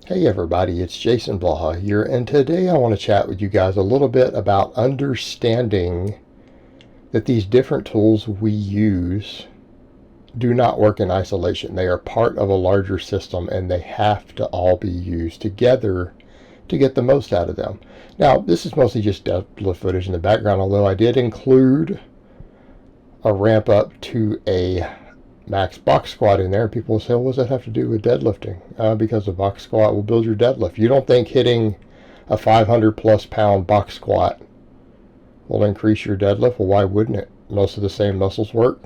Hey everybody, it's Jason Blaha here, and today I want to chat with you guys a little bit about understanding that these different tools we use do not work in isolation. They are part of a larger system, and they have to all be used together to get the most out of them. Now, this is mostly just deadlift footage in the background, although I did include a ramp up to a max box squat in there. People will say, well, what does that have to do with deadlifting? Because the box squat will build your deadlift. You don't think hitting a 500 plus pound box squat will increase your deadlift? Well, why wouldn't it? Most of the same muscles work.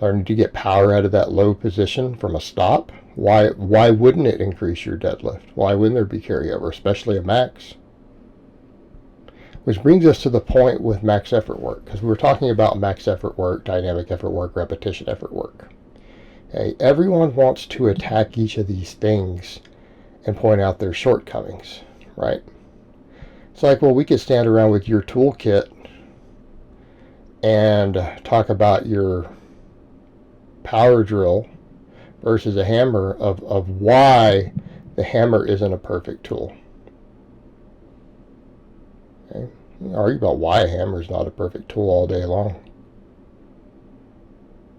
Learning to get power out of that low position from a stop. Why wouldn't it increase your deadlift? Why wouldn't there be carryover, especially a max? Which brings us to the point with max effort work, because we were talking about max effort work, dynamic effort work, repetition effort work. Okay, everyone wants to attack each of these things and point out their shortcomings, right? It's like, well, we could stand around with your toolkit and talk about your power drill versus a hammer of why the hammer isn't a perfect tool. Okay. Argue about why a hammer is not a perfect tool all day long.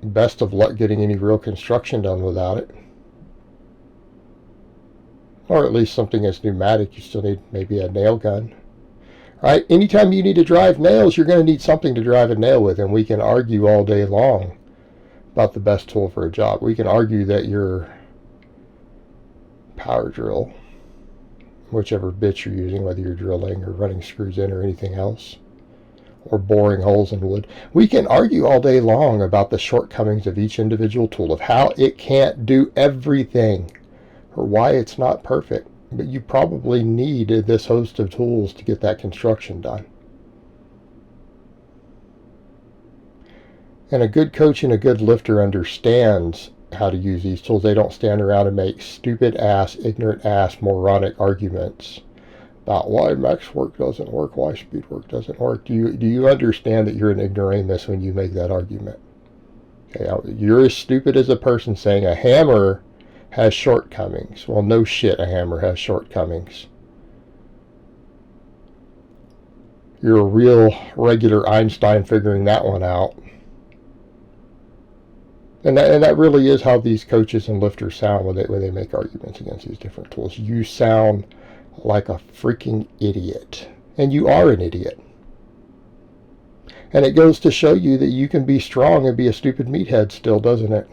Best of luck getting any real construction done without it. Or at least something that's pneumatic. You still need maybe a nail gun. Right? Anytime you need to drive nails, you're going to need something to drive a nail with, and we can argue all day long about the best tool for a job. We can argue that your power drill, whichever bit you're using, whether you're drilling or running screws in or anything else, or boring holes in wood. We can argue all day long about the shortcomings of each individual tool, of how it can't do everything, or why it's not perfect. But you probably need this host of tools to get that construction done. And a good coach and a good lifter understands how to use these tools. They don't stand around and make stupid ass, ignorant ass, moronic arguments about why max work doesn't work, why speed work doesn't work. Do you understand that you're an ignoramus when you make that argument? Okay, you're as stupid as a person saying a hammer has shortcomings. Well, no shit, a hammer has shortcomings. You're a real regular Einstein figuring that one out. And that really is how these coaches and lifters sound when they make arguments against these different tools. You sound like a freaking idiot. And you are an idiot. And it goes to show you that you can be strong and be a stupid meathead still, doesn't it?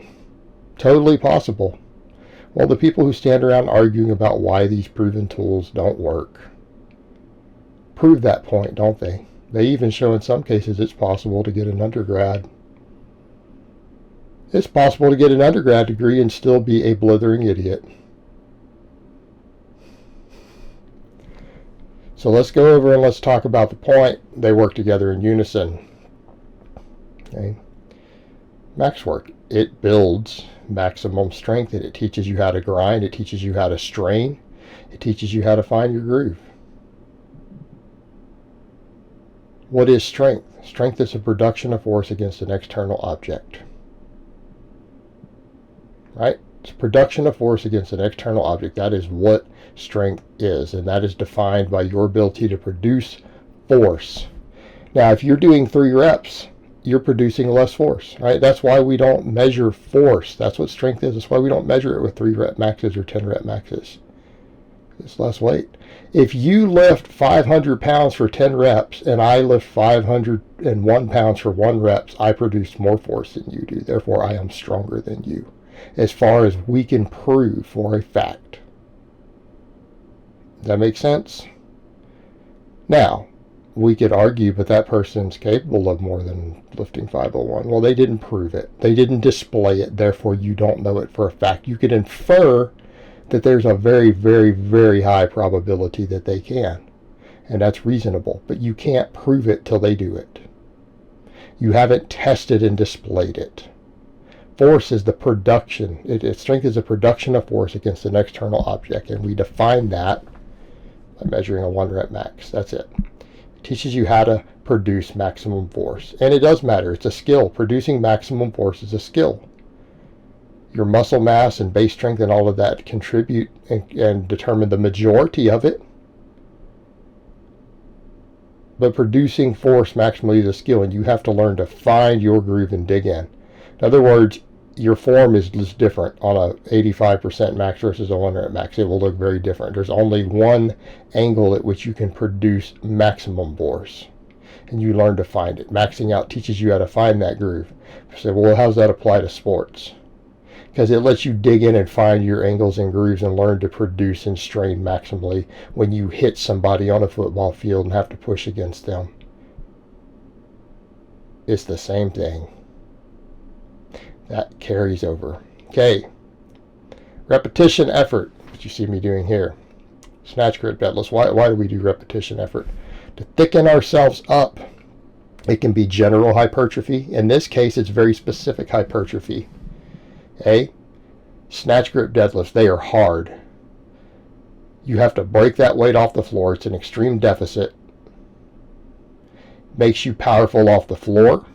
Totally possible. Well, the people who stand around arguing about why these proven tools don't work prove that point, don't they? They even show in some cases it's possible to get an undergrad. It's possible to get an undergrad degree and still be a blithering idiot. So let's go over and let's talk about the point. They work together in unison. Okay. Max work. It builds maximum strength, and it teaches you how to grind. It teaches you how to strain. It teaches you how to find your groove. What is strength? Strength is a production of force against an external object. Right? It's production of force against an external object. That is what strength is, and that is defined by your ability to produce force. Now, if you're doing 3 reps, you're producing less force, right? That's why we don't measure force. That's what strength is. That's why we don't measure it with 3 rep maxes or 10 rep maxes. It's less weight. If you lift 500 pounds for 10 reps and I lift 501 pounds for 1 reps, I produce more force than you do. Therefore, I am stronger than you, as far as we can prove for a fact. Does that make sense? Now, we could argue, but that person's capable of more than lifting 501. Well, they didn't prove it. They didn't display it. Therefore, you don't know it for a fact. You could infer that there's a very, very, very high probability that they can. And that's reasonable. But you can't prove it till they do it. You haven't tested and displayed it. Force is the production. Strength is a production of force against an external object. And we define that by measuring a 1 rep max. That's it. It teaches you how to produce maximum force. And it does matter. It's a skill. Producing maximum force is a skill. your muscle mass and base strength and all of that contribute and determine the majority of it. But producing force maximally is a skill, and you have to learn to find your groove and dig in. In other words, your form is just different on a 85% max versus a 100 max. It will look very different. There's only one angle at which you can produce maximum force, and you learn to find it. Maxing out teaches you how to find that groove. You say, well, how does that apply to sports? Because it lets you dig in and find your angles and grooves and learn to produce and strain maximally when you hit somebody on a football field and have to push against them. It's the same thing. That carries over. Okay. Repetition effort, what you see me doing here. Snatch, grip, deadlifts. Why do we do repetition effort? To thicken ourselves up. It can be general hypertrophy. In this case, it's very specific hypertrophy. Okay? Snatch, grip, deadlifts, they are hard. You have to break that weight off the floor. It's an extreme deficit. Makes you powerful off the floor.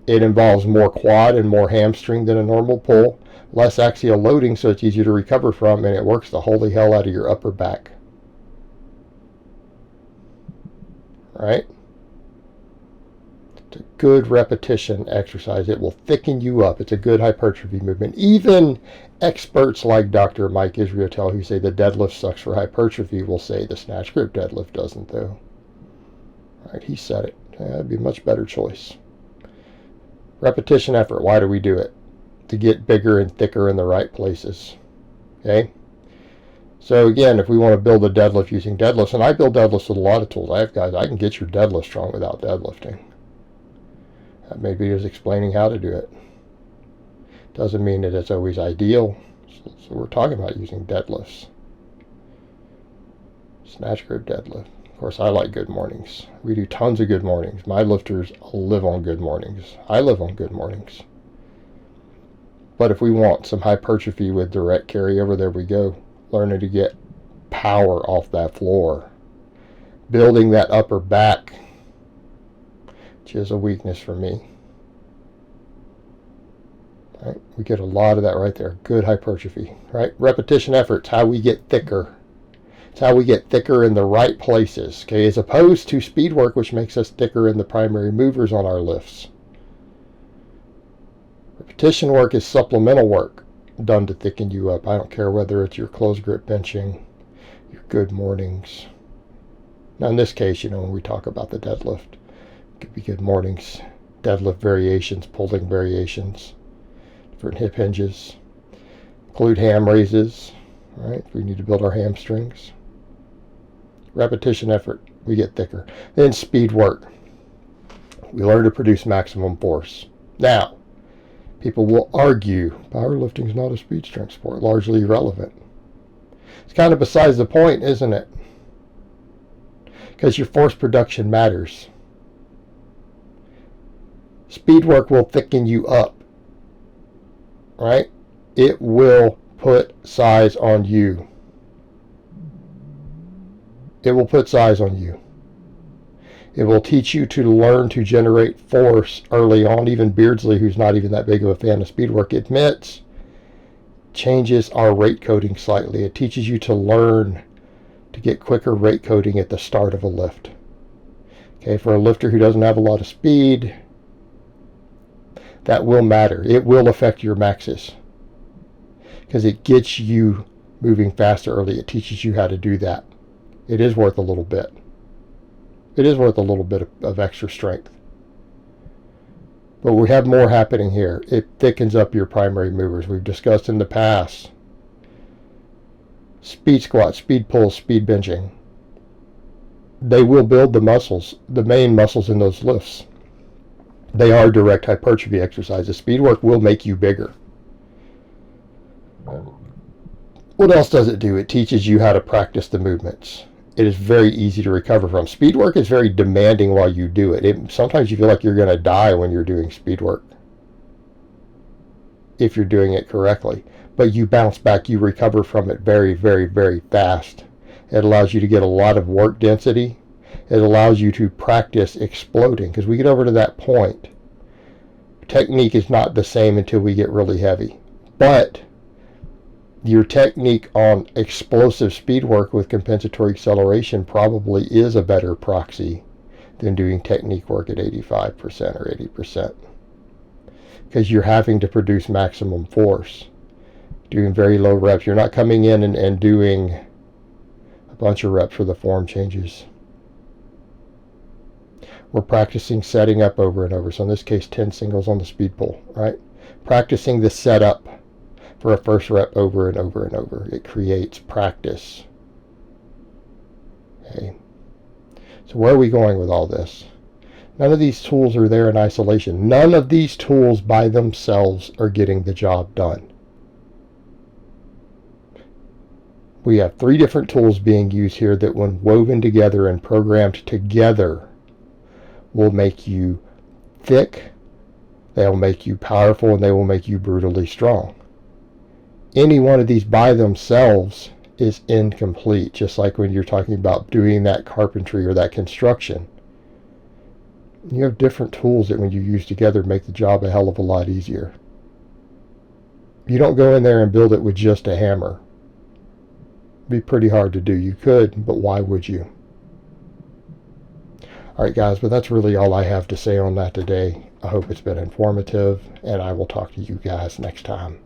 It involves more quad and more hamstring than a normal pull. Less axial loading, so it's easier to recover from, and it works the holy hell out of your upper back. Right? It's a good repetition exercise. It will thicken you up. It's a good hypertrophy movement. Even experts like Dr. Mike Israetel, who say the deadlift sucks for hypertrophy, will say the snatch grip deadlift doesn't, though. Right? He said it. That'd be a much better choice. Repetition effort. Why do we do it? To get bigger and thicker in the right places. Okay? So again, if we want to build a deadlift using deadlifts, and I build deadlifts with a lot of tools. I have guys, I can get your deadlift strong without deadlifting. I made videos explaining how to do it. Doesn't mean that it's always ideal. So we're talking about using deadlifts. Snatch, grip, deadlift. Of course, I like good mornings. We do tons of good mornings. My lifters live on good mornings. I live on good mornings. But if we want some hypertrophy with direct carryover, there we go. Learning to get power off that floor. Building that upper back, which is a weakness for me. Right? We get a lot of that right there. Good hypertrophy. Right? Repetition efforts, how we get thicker. It's how we get thicker in the right places, okay, as opposed to speed work, which makes us thicker in the primary movers on our lifts. Repetition work is supplemental work done to thicken you up. I don't care whether it's your closed grip benching, your good mornings. Now in this case, when we talk about the deadlift, it could be good mornings, deadlift variations, pulling variations, different hip hinges, glute ham raises, right? We need to build our hamstrings. Repetition effort, we get thicker. Then speed work. We learn to produce maximum force. Now, people will argue powerlifting is not a speed strength sport, largely irrelevant. It's kind of besides the point, isn't it? Because your force production matters. Speed work will thicken you up, right? It will put size on you. It will put size on you. It will teach you to learn to generate force early on. Even Beardsley, who's not even that big of a fan of speed work, admits changes our rate coding slightly. It teaches you to learn to get quicker rate coding at the start of a lift. Okay, for a lifter who doesn't have a lot of speed, that will matter. It will affect your maxes because it gets you moving faster early. It teaches you how to do that. It is worth a little bit. It is worth a little bit of extra strength. But we have more happening here. It thickens up your primary movers. We've discussed in the past speed squats, speed pulls, speed benching. They will build the muscles, the main muscles in those lifts. They are direct hypertrophy exercises. Speed work will make you bigger. What else does it do? It teaches you how to practice the movements. It is very easy to recover from. Speed work is very demanding while you do it. Sometimes you feel like you're going to die when you're doing speed work, if you're doing it correctly. But you bounce back, you recover from it very, very, very fast. It allows you to get a lot of work density. It allows you to practice exploding, because we get over to that point. Technique is not the same until we get really heavy. But your technique on explosive speed work with compensatory acceleration probably is a better proxy than doing technique work at 85% or 80%. Because you're having to produce maximum force, doing very low reps. You're not coming in and doing a bunch of reps for the form changes. We're practicing setting up over and over. So in this case, 10 singles on the speed pull, right? Practicing the setup for a first rep over and over and over. It creates practice. Okay. So where are we going with all this? None of these tools are there in isolation. None of these tools by themselves are getting the job done. We have 3 different tools being used here that when woven together and programmed together will make you thick, they'll make you powerful, and they will make you brutally strong. Any one of these by themselves is incomplete, just like when you're talking about doing that carpentry or that construction. You have different tools that when you use together make the job a hell of a lot easier. You don't go in there and build it with just a hammer. It'd be pretty hard to do. You could, but why would you? Alright guys, but that's really all I have to say on that today. I hope it's been informative, and I will talk to you guys next time.